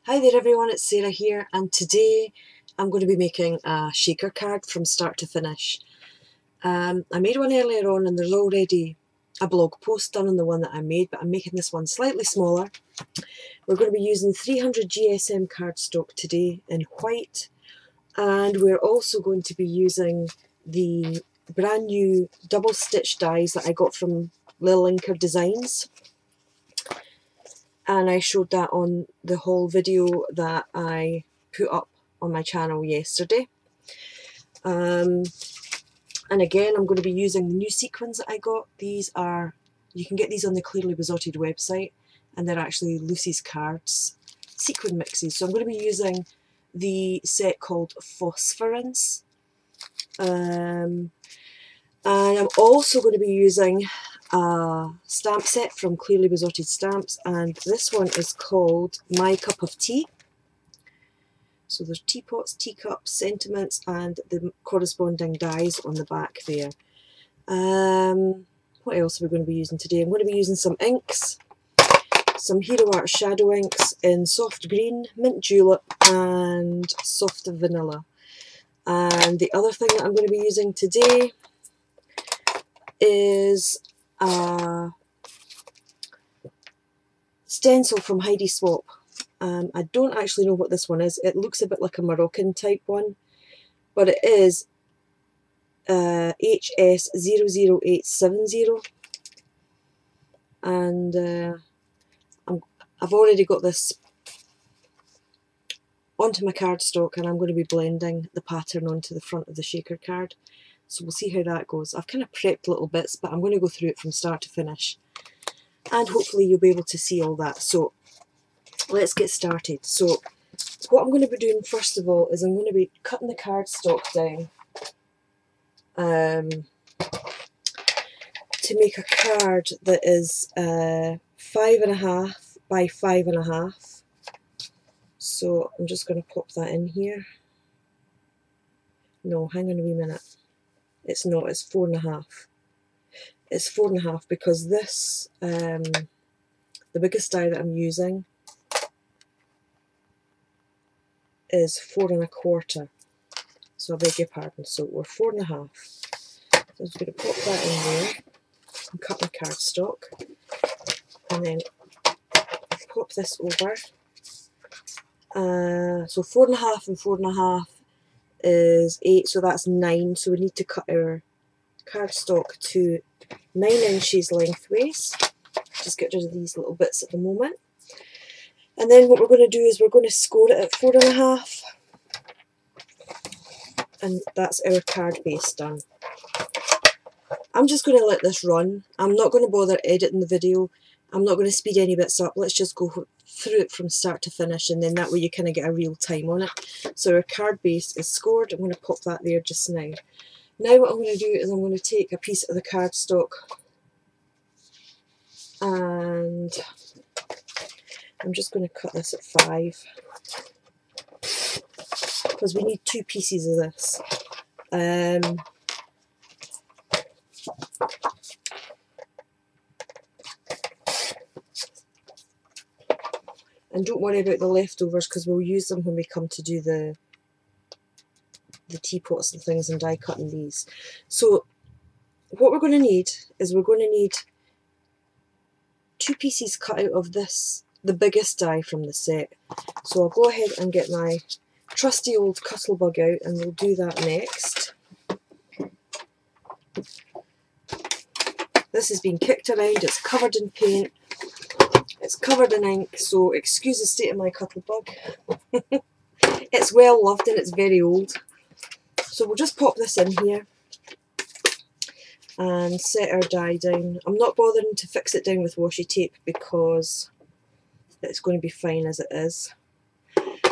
Hi there everyone, it's Sarah here, and today I'm going to be making a shaker card from start to finish. I made one earlier on and there's already a blog post done on the one that I made, but I'm making this one slightly smaller. We're going to be using 300 GSM cardstock today in white, and we're also going to be using the brand new double stitch dies that I got from Lil Linker Designs. And I showed that on the whole video that I put up on my channel yesterday. And again, I'm going to be using the new sequins that I got. These are, you can get these on the Clearly Besotted website, and they're actually Lucy's Cards sequin mixes. So I'm going to be using the set called Phosphorance. And I'm also going to be using a stamp set from Clearly Besotted Stamps, and this one is called My Cup of Tea. So there's teapots, teacups, sentiments, and the corresponding dies on the back there. What else are we going to be using today? I'm going to be using some inks, some Hero Art Shadow inks in soft green, mint julep, and soft vanilla. And the other thing that I'm going to be using today is a stencil from Heidi Swap. I don't actually know what this one is. It looks a bit like a Moroccan type one, but it is HS00870, and I've already got this onto my cardstock, and I'm going to be blending the pattern onto the front of the shaker card. So we'll see how that goes. I've kind of prepped little bits, but I'm going to go through it from start to finish, and hopefully you'll be able to see all that. So let's get started. So what I'm going to be doing first of all is I'm going to be cutting the cardstock down to make a card that is 5.5 by 5.5. So I'm just going to pop that in here. No, hang on a wee minute. It's not, it's 4.5. It's 4.5 because this, the biggest die that I'm using is 4.25. So I beg your pardon. So we're 4.5. So I'm just going to pop that in there and cut my cardstock, and then pop this over. So 4.5 and 4.5 is 8, so that's 9. So we need to cut our cardstock to 9 inches lengthways. Just get rid of these little bits at the moment. And then what we're going to do is we're going to score it at 4.5. And that's our card base done. I'm just going to let this run. I'm not going to bother editing the video. I'm not going to speed any bits up. Let's just go through it from start to finish, and then that way you kind of get a real time on it. So our card base is scored. I'm going to pop that there just now. Now what I'm going to do is I'm going to take a piece of the cardstock, and I'm just going to cut this at 5 because we need 2 pieces of this. And don't worry about the leftovers because we'll use them when we come to do the teapots and things and die cutting these. So what we're going to need is we're going to need 2 pieces cut out of this, the biggest die from the set. So I'll go ahead and get my trusty old Cuttlebug out, and we'll do that next. This has been kicked around, it's covered in paint, it's covered in ink, so excuse the state of my Cuttlebug. It's well loved and it's very old. So we'll just pop this in here and set our die down. I'm not bothering to fix it down with washi tape because it's going to be fine as it is.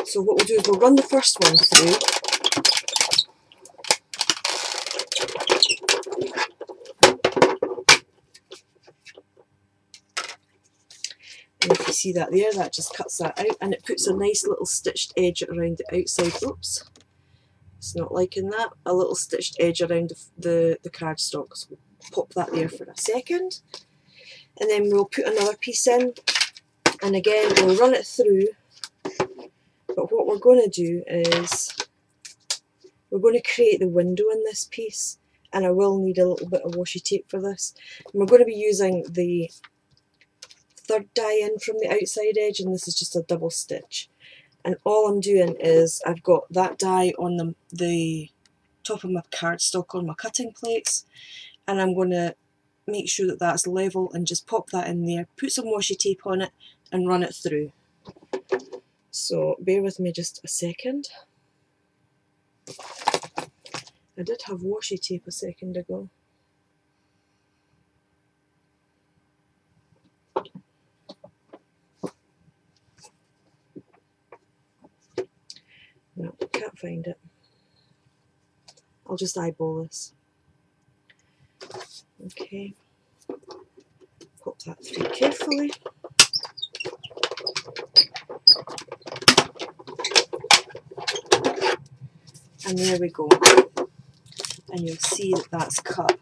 So what we'll do is we'll run the first one through. And if you see that there, that just cuts that out, and it puts a nice little stitched edge around the outside. Oops, it's not liking that. A little stitched edge around the cardstock. So we'll pop that there for a second. And then we'll put another piece in, and again we'll run it through But what we're going to do is we're going to create the window in this piece, and I will need a little bit of washi tape for this. And we're going to be using the third die in from the outside edge, and this is just a double stitch. And all I'm doing is I've got that die on the top of my cardstock on my cutting plates, and I'm going to make sure that that's level and just pop that in there, put some washi tape on it and run it through. So bear with me just a second. I did have washi tape a second ago. No, can't find it. I'll just eyeball this. Okay, pop that through carefully. And there we go. And you'll see that that's cut.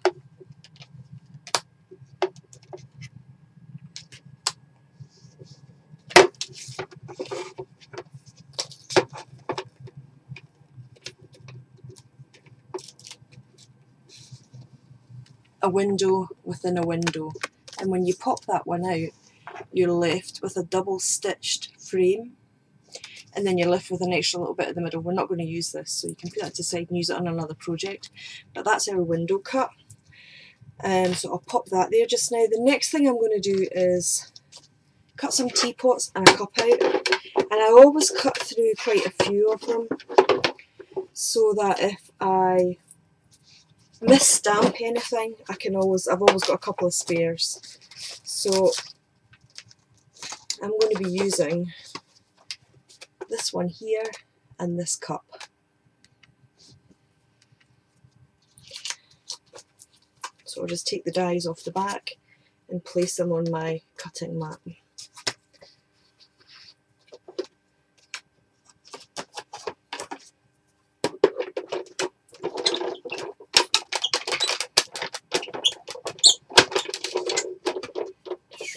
A window within a window, and when you pop that one out, you're left with a double stitched frame, and then you're left with an extra little bit in the middle. We're not going to use this, so you can put that to the side and use it on another project, but that's our window cut. So I'll pop that there just now. The next thing I'm going to do is cut some teapots and a cup out, and I always cut through quite a few of them so that if I misstamp anything, I've always got a couple of spares. So I'm going to be using this one here and this cup. So I'll just take the dies off the back and place them on my cutting mat.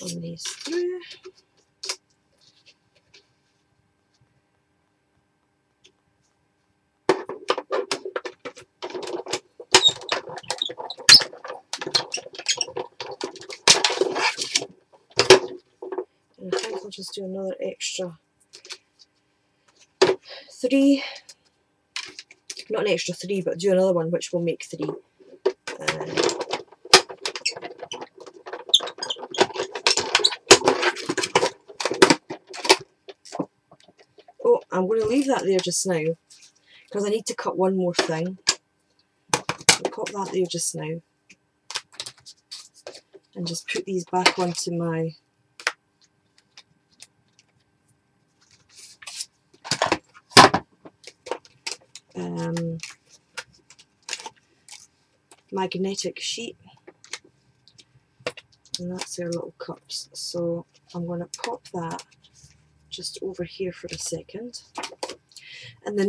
Run these through. And I think I'll just do another extra 3, not an extra 3, but do another one which will make 3. Oh, I'm going to leave that there just now because I need to cut one more thing. I'll pop that there just now and just put these back onto my magnetic sheet, and that's our little cups. So I'm going to pop that just over here for a second, and the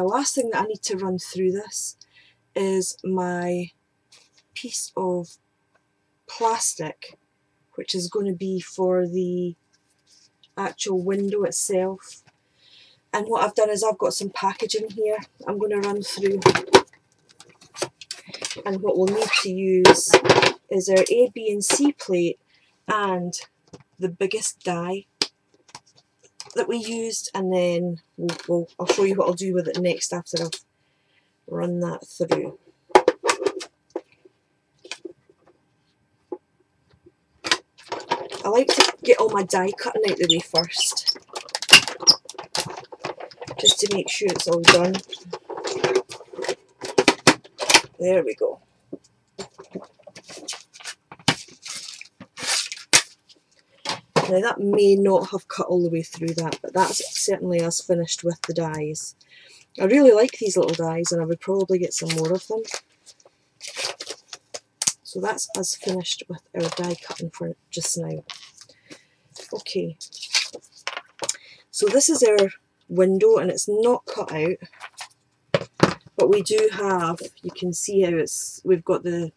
last thing that I need to run through this is my piece of plastic, which is going to be for the actual window itself. And what I've done is I've got some packaging here I'm going to run through, and what we'll need to use is our A, B and C plate and the biggest die that we used, and then I'll show you what I'll do with it next after I've run that through. I like to get all my die cutting out the way first, just to make sure it's all done. There we go. Now that may not have cut all the way through that, but that's certainly us finished with the dies. I really like these little dies and I would probably get some more of them. So that's us finished with our die cutting for just now. Okay, so this is our window and it's not cut out, but we do have, you can see how we've got the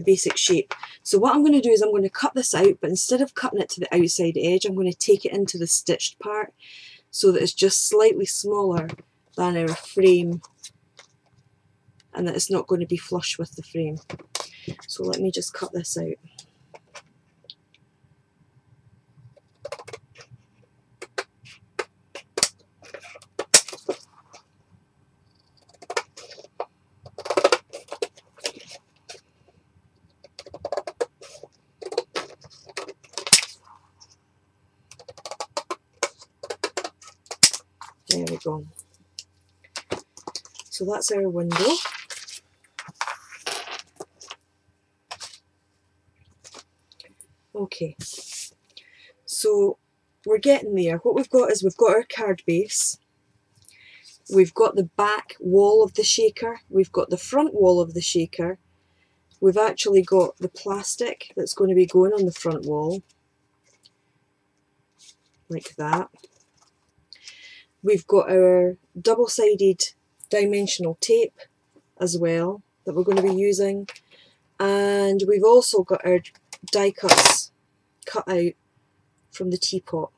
the basic shape. So what I'm going to do is I'm going to cut this out, but instead of cutting it to the outside edge, I'm going to take it into the stitched part so that it's just slightly smaller than our frame and that it's not going to be flush with the frame. So let me just cut this out. There we go. So that's our window. Okay, so we're getting there. What we've got is we've got our card base, we've got the back wall of the shaker, we've got the front wall of the shaker, we've actually got the plastic that's going to be going on the front wall, like that. We've got our double-sided dimensional tape as well that we're going to be using, and we've also got our die cuts cut out from the teapot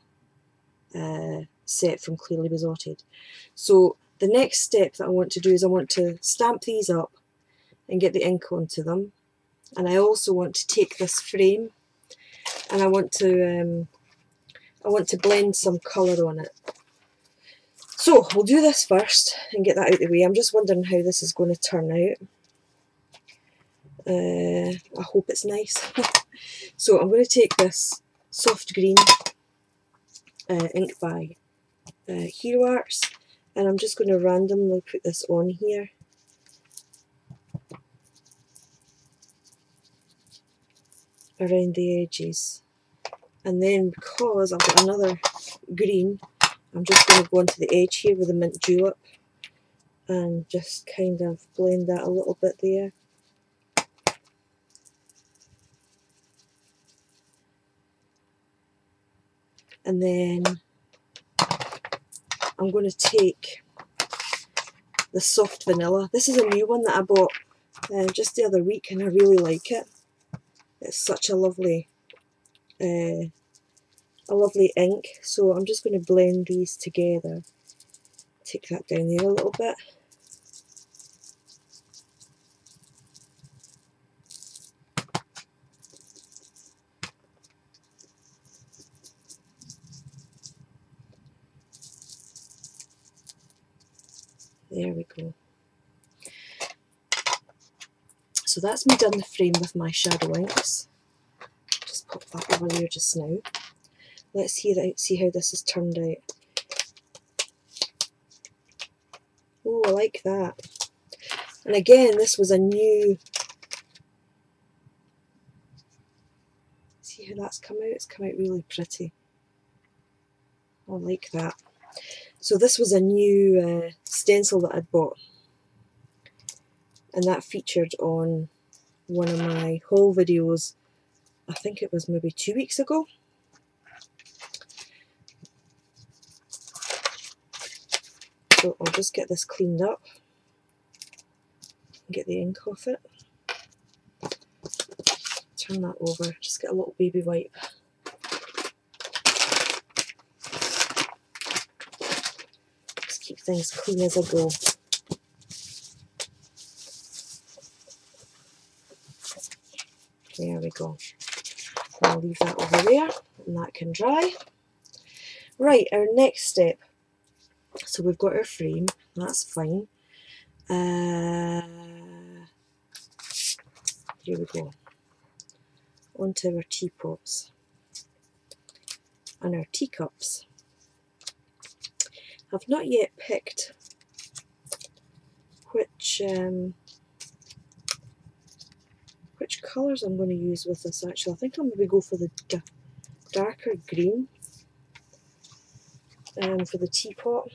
set from Clearly Besotted. So the next step that I want to do is I want to stamp these up and get the ink onto them, and I also want to take this frame and I want to blend some colour on it. So we'll do this first and get that out of the way. I'm just wondering how this is going to turn out. I hope it's nice. So I'm going to take this soft green ink by Hero Arts, and I'm just going to randomly put this on here. Around the edges. And then because I've got another green, I'm just going to go onto the edge here with a mint julep and just kind of blend that a little bit there. And then I'm going to take the soft vanilla. This is a new one that I bought just the other week, and I really like it. It's such a lovely ink. So I'm just going to blend these together. Take that down there a little bit. There we go. So that's me done the frame with my shadow inks. Just pop that over there just now. Let's see how this has turned out. Oh, I like that. And again, this was a new... See how that's come out? It's come out really pretty. I like that. So this was a new stencil that I'd bought, and that featured on one of my haul videos. I think it was maybe 2 weeks ago. So I'll just get this cleaned up and get the ink off it. Turn that over, just get a little baby wipe. Just keep things clean as I go. There we go. I'll leave that over there and that can dry. Right, our next step. So we've got our frame, that's fine. Here we go. Onto our teapots and our teacups. I've not yet picked which colours I'm going to use with this actually. I think I'll maybe go for the darker green for the teapot.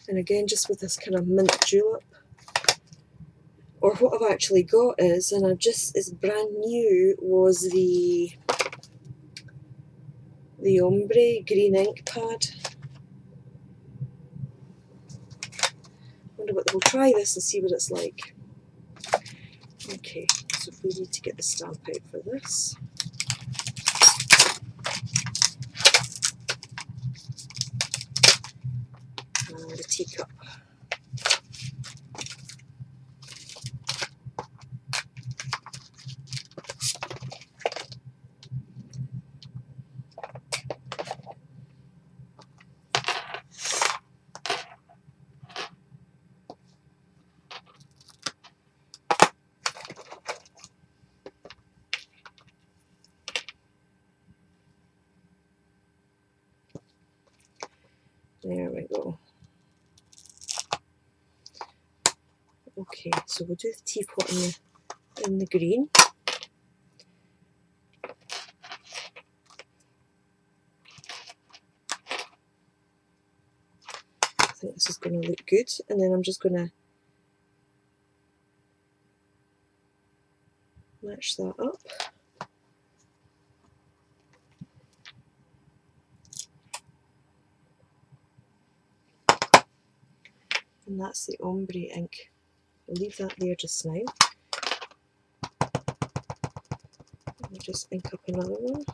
And again, just with this kind of mint julep. Or what I've actually got is, and it's brand new, was the ombre green ink pad. We'll try this and see what it's like. Okay, so we need to get the stamp out for this. And the teacup. There we go. Okay, so we'll do the teapot in the green. I think this is going to look good, and then I'm just going to match that up. And that's the ombre ink. I'll leave that there just now. I'll just ink up another one.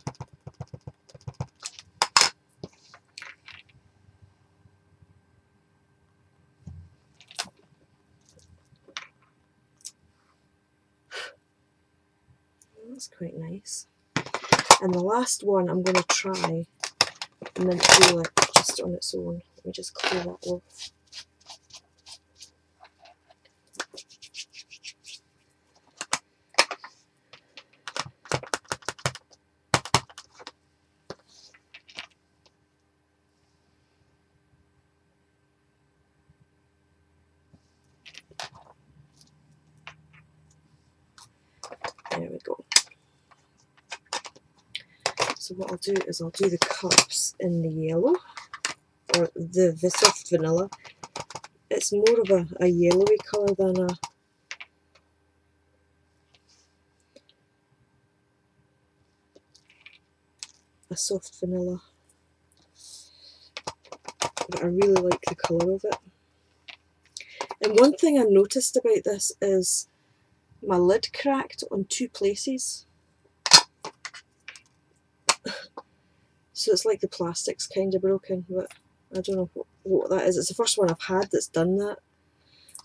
That's quite nice. And the last one I'm going to try mint julep just on its own. Let me just clear that off. There we go. So what I'll do is I'll do the cups in the yellow, or the soft vanilla. It's more of a yellowy colour than a soft vanilla. But I really like the colour of it. And one thing I noticed about this is my lid cracked on 2 places. So it's like the plastic's kind of broken, but I don't know what that is. It's the first one I've had that's done that.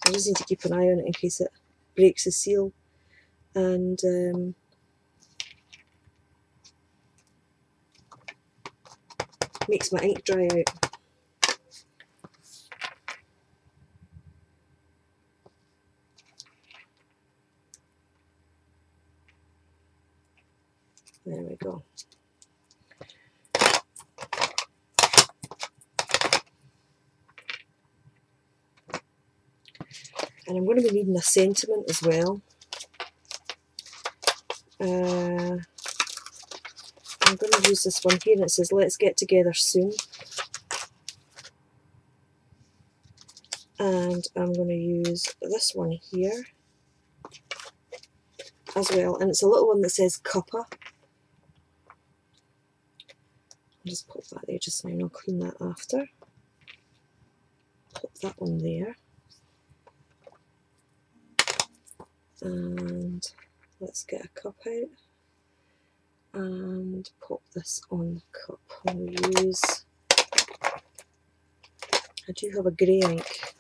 I just need to keep an eye on it in case it breaks the seal. And makes my ink dry out. There we go. And I'm going to be needing a sentiment as well. I'm going to use this one here, and it says, "Let's get together soon." And I'm going to use this one here as well, and it's a little one that says "Cuppa." I'll just pop that there just now, and I'll clean that after. Pop that one there. And let's get a cup out and pop this on the cup. I'll use, I do have a grey ink.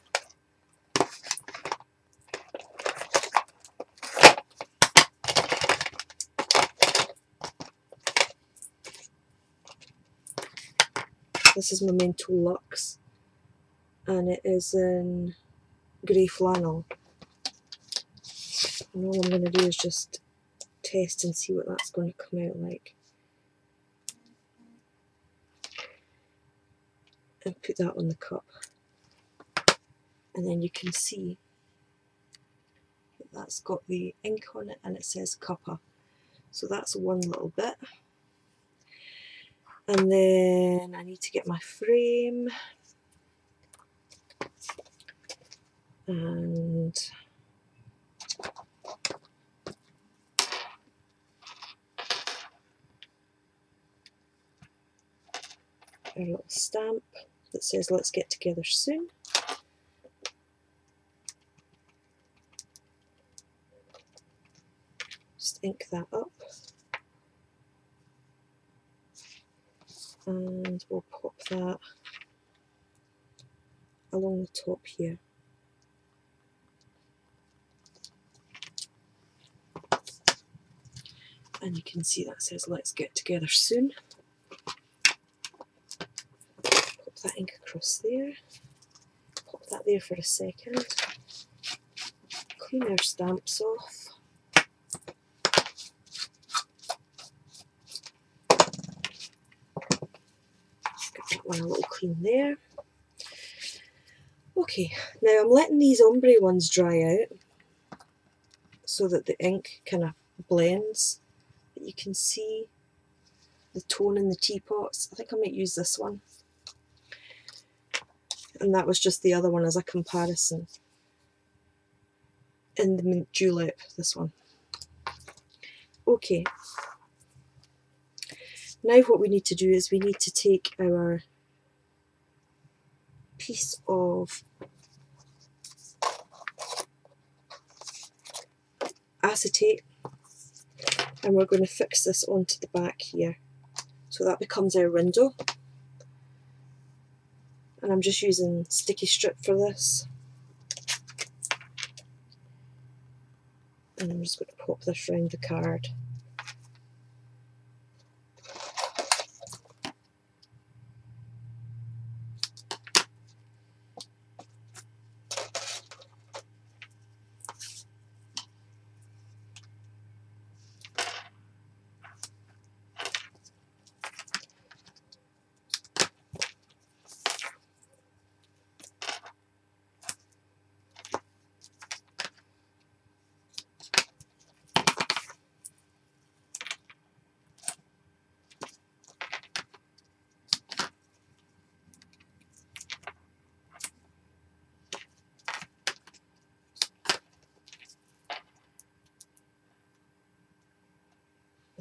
This is Memento Luxe, and it is in grey flannel. And all I'm going to do is just test and see what that's going to come out like. And put that on the cup. And then you can see that that's got the ink on it, and it says Cuppa. So that's one little bit. And then I need to get my frame. And a little stamp that says "Let's get together soon." Just ink that up. And we'll pop that along the top here. And you can see that says let's get together soon. Pop that ink across there. Pop that there for a second. Clean our stamps off. Get that one a little clean there. Okay, now I'm letting these ombre ones dry out so that the ink kind of blends. But you can see the tone in the teapots. I think I might use this one. And that was just the other one as a comparison. In the mint julep, this one. Okay. Now what we need to do is we need to take our piece of acetate and we're going to fix this onto the back here. So that becomes our window. And I'm just using sticky strip for this. And I'm just going to pop this round the card.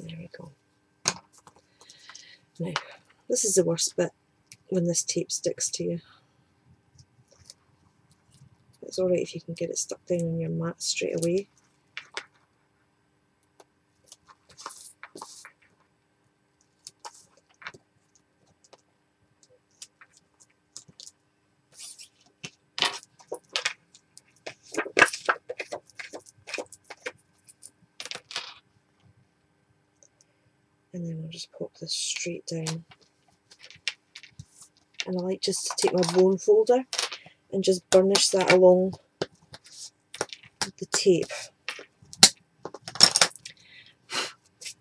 There we go. Now, this is the worst bit when this tape sticks to you. It's alright if you can get it stuck down on your mat straight away. And then I'll just pop this straight down. And I like just to take my bone folder and just burnish that along with the tape.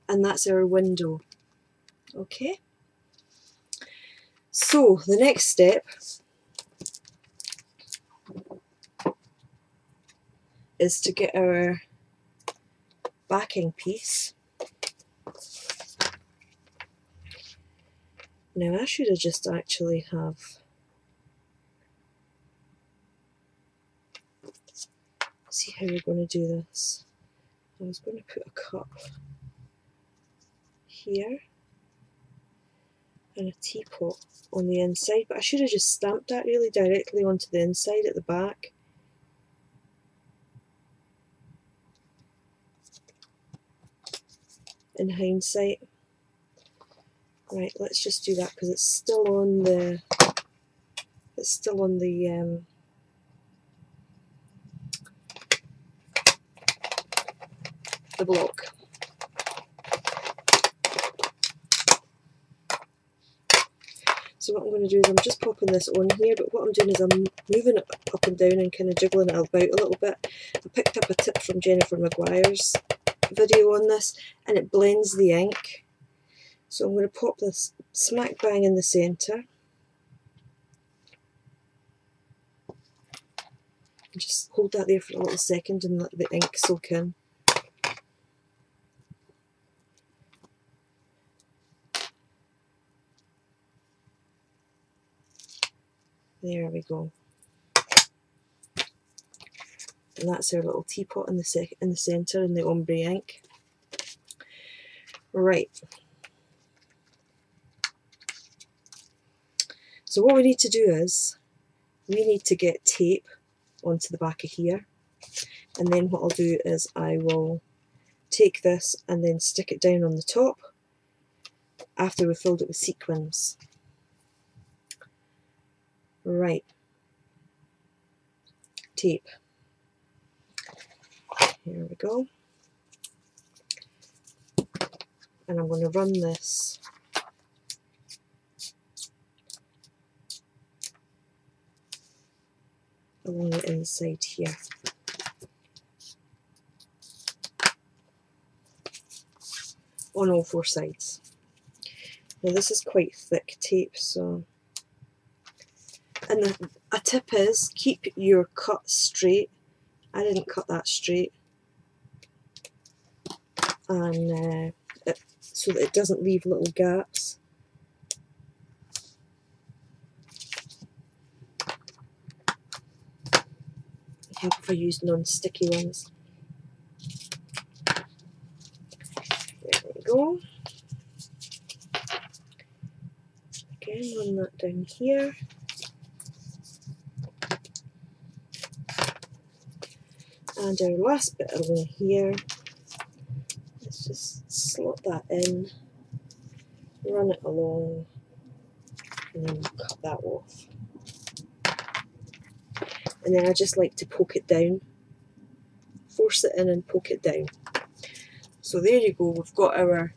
And that's our window. Okay. So the next step is to get our backing piece. Now I should have just actually have see how we're going to do this. I was going to put a cup here and a teapot on the inside, but I should have just stamped that really directly onto the inside at the back. In hindsight. Right, let's just do that because it's still on the block. So what I'm going to do is I'm just popping this on here, but what I'm doing is I'm moving it up and down and kind of jiggling it about a little bit. I picked up a tip from Jennifer Maguire's video on this, and it blends the ink. So I'm going to pop this smack bang in the centre. And just hold that there for a little second and let the ink soak in. There we go. And that's our little teapot in the centre in the ombre ink. Right. So what we need to do is, we need to get tape onto the back of here. And then what I'll do is I will take this and then stick it down on the top after we've filled it with sequins. Right, tape. Here we go. And I'm going to run this along the inside here. On all four sides. Now this is quite thick tape, so, and a tip is keep your cut straight. I didn't cut that straight, and so that it doesn't leave little gaps. Help if I use non-sticky ones. There we go. Again, run that down here. And our last bit along here, let's just slot that in, run it along, and then we'll cut that off. And then I just like to poke it down, force it in and poke it down. So there you go, we've got our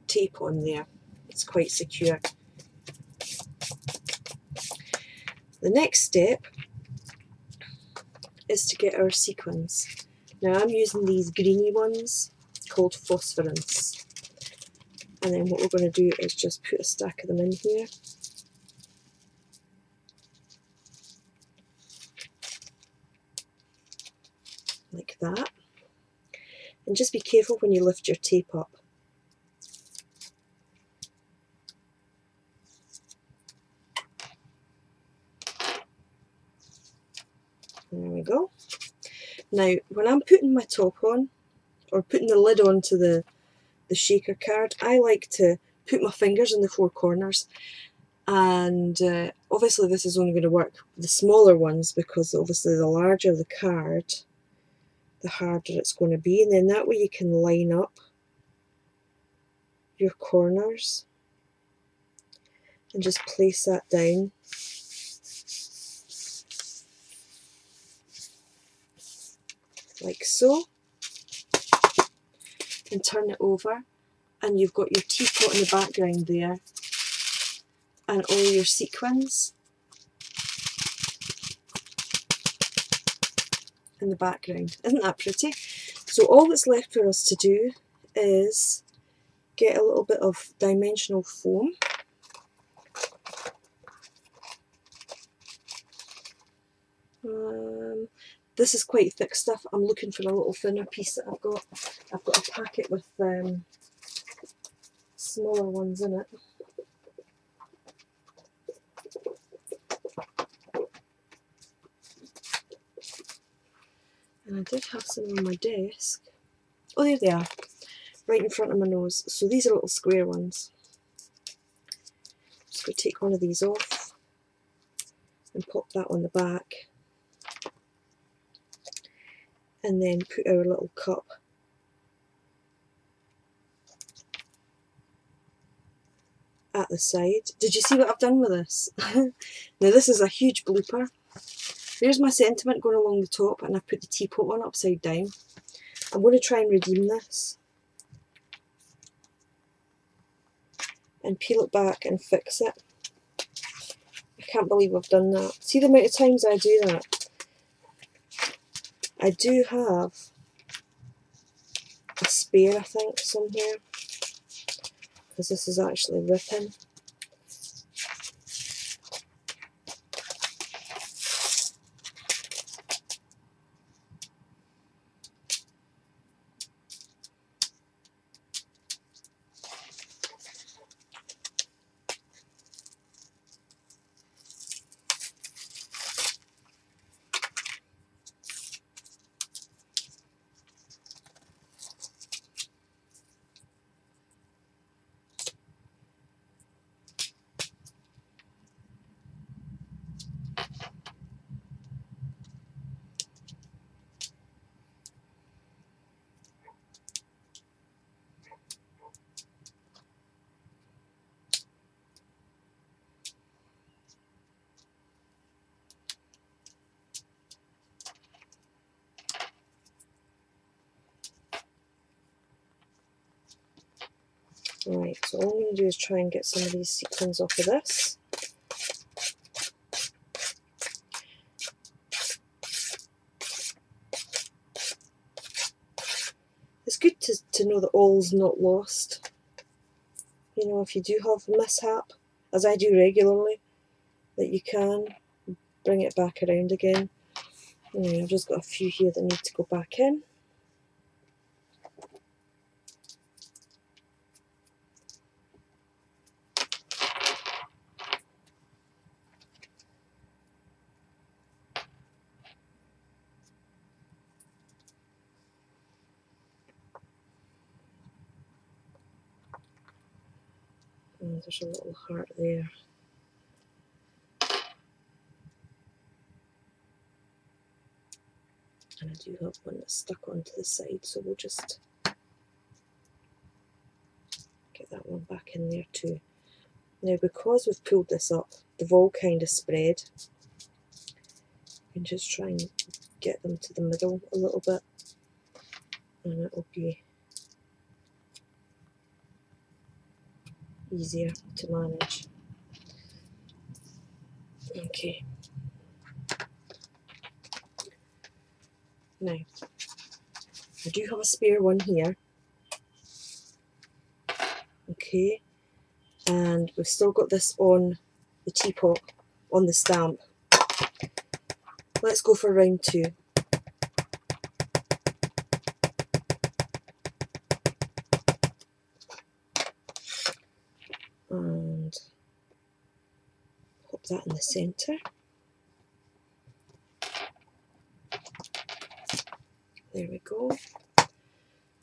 tape on there. It's quite secure. The next step is to get our sequins. Now I'm using these greeny ones called phosphorants. And then what we're going to do is just put a stack of them in here. Like that. And just be careful when you lift your tape up. There we go. Now, when I'm putting my top on, or putting the lid onto the shaker card, I like to put my fingers in the four corners. And obviously this is only going to work with the smaller ones, because obviously the larger the card, the harder it's going to be. And then that way you can line up your corners and just place that down. Like so, and turn it over, and you've got your teapot in the background there, and all your sequins in the background. Isn't that pretty? So all that's left for us to do is get a little bit of dimensional foam. This is quite thick stuff. I'm looking for a little thinner piece that I've got. I've got a packet with smaller ones in it. And I did have some on my desk. Oh, there they are, right in front of my nose. So these are little square ones. Just going to take one of these off and pop that on the back. And then put our little cup at the side. Did you see what I've done with this? Now this is a huge blooper. There's my sentiment going along the top, and I put the teapot on upside down. I'm going to try and redeem this and peel it back and fix it. I can't believe I've done that. See the amount of times I do that? I do have a spare, I think, somewhere, because this is actually ripping. Right, so all I'm going to do is try and get some of these sequins off of this. It's good to know that all's not lost. You know, if you do have a mishap, as I do regularly, that you can bring it back around again. Anyway, I've just got a few here that need to go back in. And there's a little heart there. And I do have one that's stuck onto the side, so we'll just get that one back in there too. Now, because we've pulled this up, they've all kind of spread. And just try and get them to the middle a little bit, and it will be easier to manage. Okay. Now, I do have a spare one here. Okay. And we've still got this on the teapot, on the stamp. Let's go for round 2. And pop that in the centre. There we go.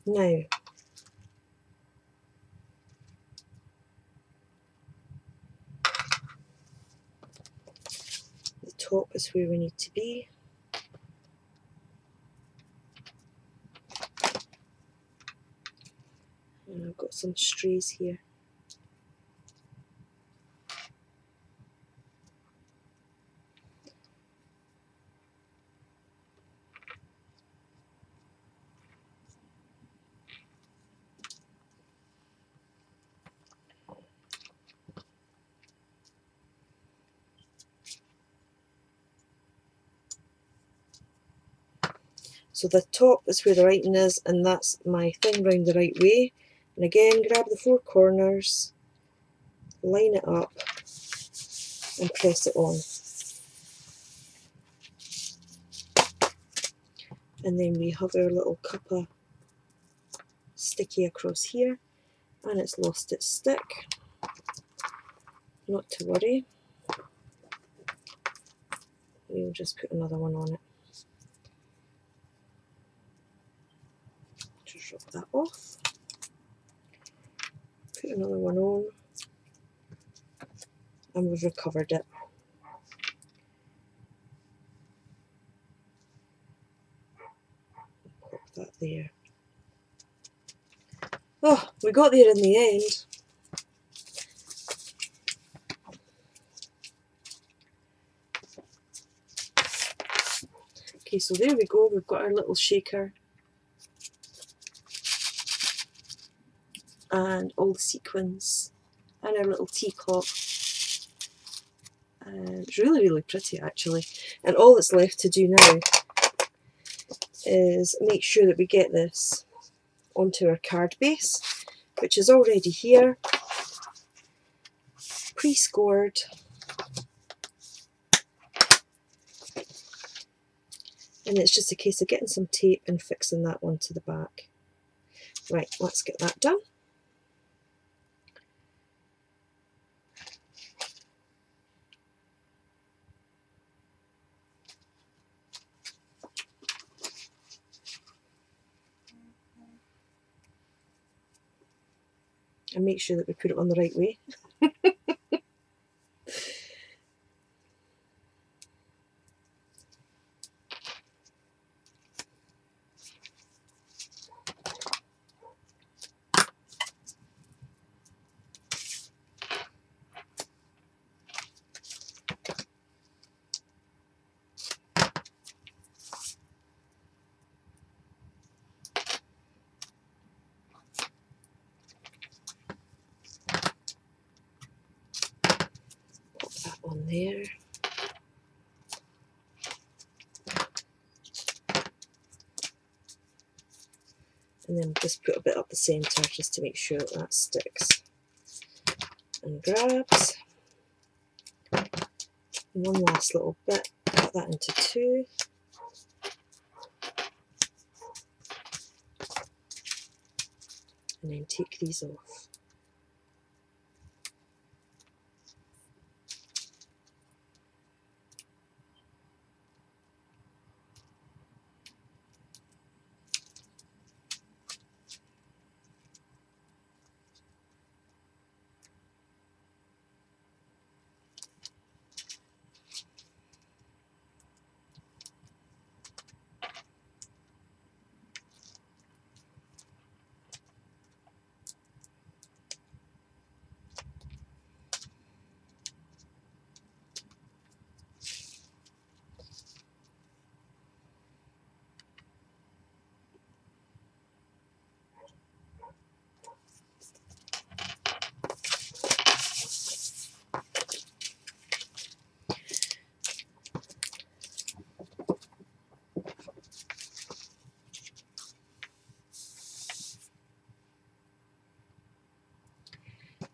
Now, the top is where we need to be. And I've got some strays here. So the top is where the writing is, and that's my thing round the right way. And again, grab the 4 corners, line it up, and press it on. And then we have our little cuppa sticky across here, and it's lost its stick. Not to worry, we'll just put another one on it. Just rub that off, put another one on, and we've recovered it. Pop that there. Oh, we got there in the end. Okay, so there we go, we've got our little shaker and all the sequins and our little teacup. It's really, really pretty actually. And all that's left to do now is make sure that we get this onto our card base, which is already here, pre-scored. And it's just a case of getting some tape and fixing that onto the back. Right, let's get that done. And make sure that we put it on the right way. there. And then just put a bit up the centre just to make sure that sticks and grabs. And one last little bit, cut that into two. And then take these off.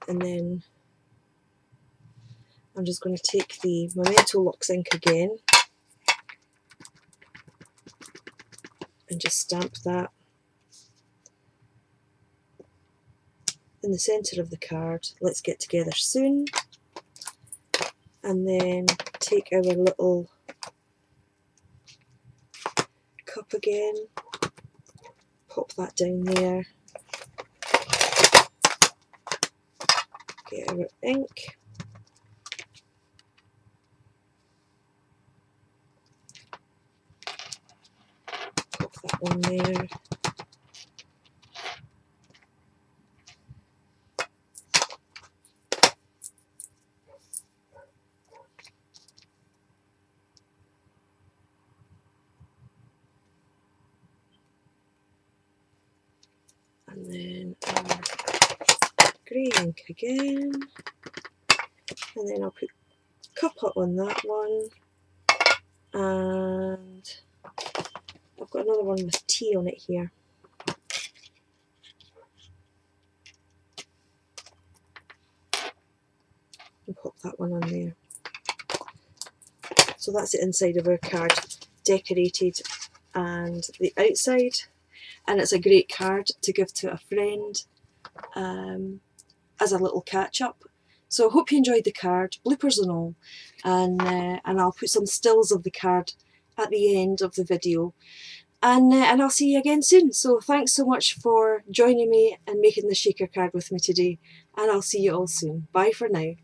And then I'm just going to take the Memento Lux ink again and just stamp that in the centre of the card. Let's get together soon. And then take our little cup again, pop that down there, get our ink, pop that on there, and then our grey ink again, and then I'll put cuppa on that one, and I've got another one with tea on it here. And pop that one on there. So that's the inside of our card decorated and the outside, and it's a great card to give to a friend as a little catch up. So I hope you enjoyed the card, bloopers and all, and I'll put some stills of the card at the end of the video, and I'll see you again soon. So thanks so much for joining me and making the shaker card with me today, and I'll see you all soon. Bye for now.